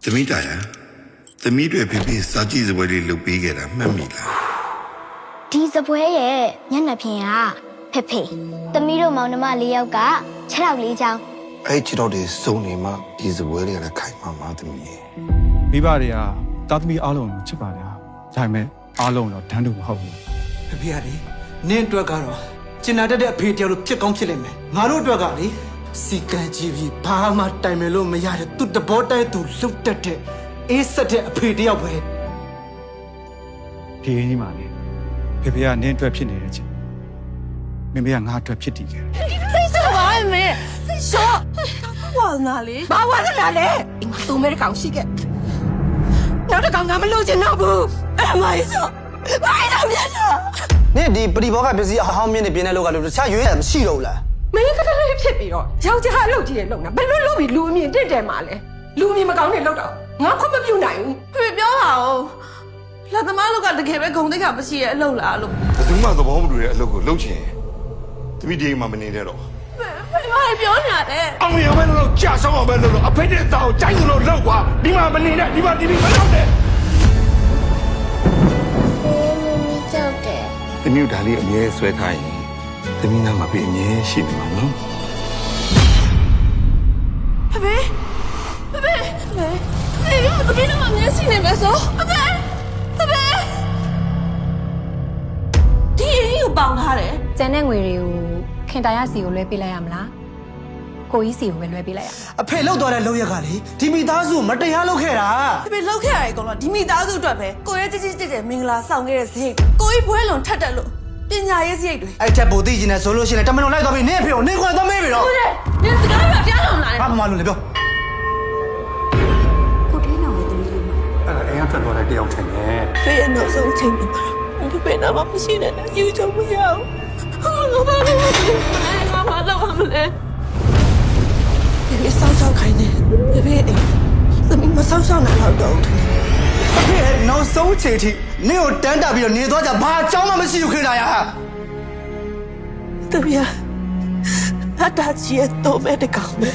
သမီးတာရသမီးတွေဖေဖေစာကြည့်စပွဲလေးလုပ်ပေးခဲ့တာမှတ်မိလား ဒီစပွဲရဲ့မျက်နှာပြင်ကဖေဖေသမီးတို့မောင်နှမ၄ယောက်က6လောက်၄ချောင်း အဲ့ချစ်တော်တွေစုံနေမှဒီစပွဲလေးကလည်းခိုင်မာမှသမီးရဲ့ မိဘတွေကတာသမီအားလုံးကိုချစ်ပါလားဒါပေမဲ့အားလုံးတော့တန်းတူမဟုတ်ဘူး ဖေဖေကလေနင်းအတွက်ကတော့ကျင်နာတတ်တဲ့အဖေတယောက်လိုဖြစ်ကောင်းဖြစ်လိမ့်မယ်ငါတို့အတွက်ကလေစီကံကြီးပြီးဘာမှတိုင်မယ်လို့မရတဲ့သူတဘောတိုက်သူလှုပ်တတ်တဲ့အေးဆက်တဲ့အဖေတယောက်ပဲ ဖေးကြီးမှလေဖေဖေကနင်းအတွက်ဖြစ်နေတဲ့ချင်းမမေကငါအတွက်ဖြစ်တည်ခဲ့တယ် စိတ်ဆောပါမေစိတ်ဆောဝါနာလေဘာဝါနာလဲဒီမှာသူမဲတကောင်ရှိခဲ့နောက်တစ်ကောင်ကမလို့ချင်တော့ဘူးအဲ့ဒါမကြီးဆောဘာလို့မြတ်တော့ နင့်ဒီပရိဘောကပစ္စည်းအဟောင်းမြင့်နေပြင်းတဲ့လောက်ကလို့တခြားရွေးရမရှိတော့ဘူးလား မင်းကတည်းကဖြစ်ပြီးတော့ယောက်ျားအလုပ်ကြီးရဲ့လုပ်တာဘယ်လိုလုပ်ပြီးလူအမြင်တက်တယ်မှာလဲလူအမြင်မကောင်းတဲ့လုပ်တော့ငါခွင့်မပြုနိုင်ဘူး ဖေပြောပါဦးလက်သမားတို့ကတကယ်ပဲဂုံတိတ်ခါမရှိရဲ့အလုပ်လားလို့ ဘယ်သူမှသဘောမတူတဲ့အလုပ်ကိုလုပ်ချင်သမီးဒီအိမ်မှာမနေတဲ့တော့ ဖေဘာပြောနေတယ် အောင်ရမယ်လို့ကြာဆောင်အောင်ပဲလို့အဖေတဲ့တောင်ကြိုက်လို့လောက်ကွာဒီမှာမနေတဲ့ဒီမှာဒီမလောက်တဲ့ ကြောက်တယ် သမီးဒါလေးအမြဲဆွဲထားရင်သမီးနာမှာပြအမြဲရှိနေမှာနော် ဖေတပင်းတော့မျက်စိနေမယ်ဆိုဖေဒီအိမ်ကိုပေါင်ထားတယ် ကျန်တဲ့ငွေတွေကိုခင်တာရစီကိုလွှဲပေးလိုက်ရမလားကိုကြီးစီကိုပဲလွှဲပေးလိုက်ရ အဖေလှုပ်သွားတဲ့လုပ်ရက်ကလေဒီမိသားစုကိုမတရားလုပ်ခဲ့တာ ဖေလောက်ခဲ့ရတယ်ကောင်တော့ဒီမိသားစုအတွက်ပဲကိုရဲကြည်ကြည်မင်္ဂလာဆောင်ခဲ့တဲ့ဈေးကိုကြီးဘွဲလွန်ထက်တက်လို့ပညာရေးစရိတ်တွေ အဲ့ချက်ပိုသိကျင်တယ်ဆိုလို့ရှိရင်တမန်တော်လိုက်သွားပြီးနင့်အဖေကိုနင့်ခွင့်သွားမေးပြီတော့ ဟုတ်တယ်နင်စကားပြောတရားလုံးလာတယ် ဘာမှမလုပ်လေပြော ကိုတေးနောင်ရဲ့သမီးလေးမှာ အဲ့ဒါအိမ်ကထွက်သွားတဲ့တယောက်ထင်တယ် ဖေရဲ့နောက်ဆုံးချိန်မှာဖေနာမရှိနဲ့ယူချုံမရအောင်ဘာလို့မလုပ်မလဲဖေဆောက်ဆောက်ခိုင်းနေဖေသမီးမဆောက်ဆောက်နိုင်တော့ အဖေနောက်ဆုံးချိန်ထိနင့်ကိုတန်းတာပြီးတော့နေသွားကြဘာအကြောင်းမှမရှိဘူးခင်ဗျာ သမီးအတားချီတော့မဲ့တကောင်ပဲ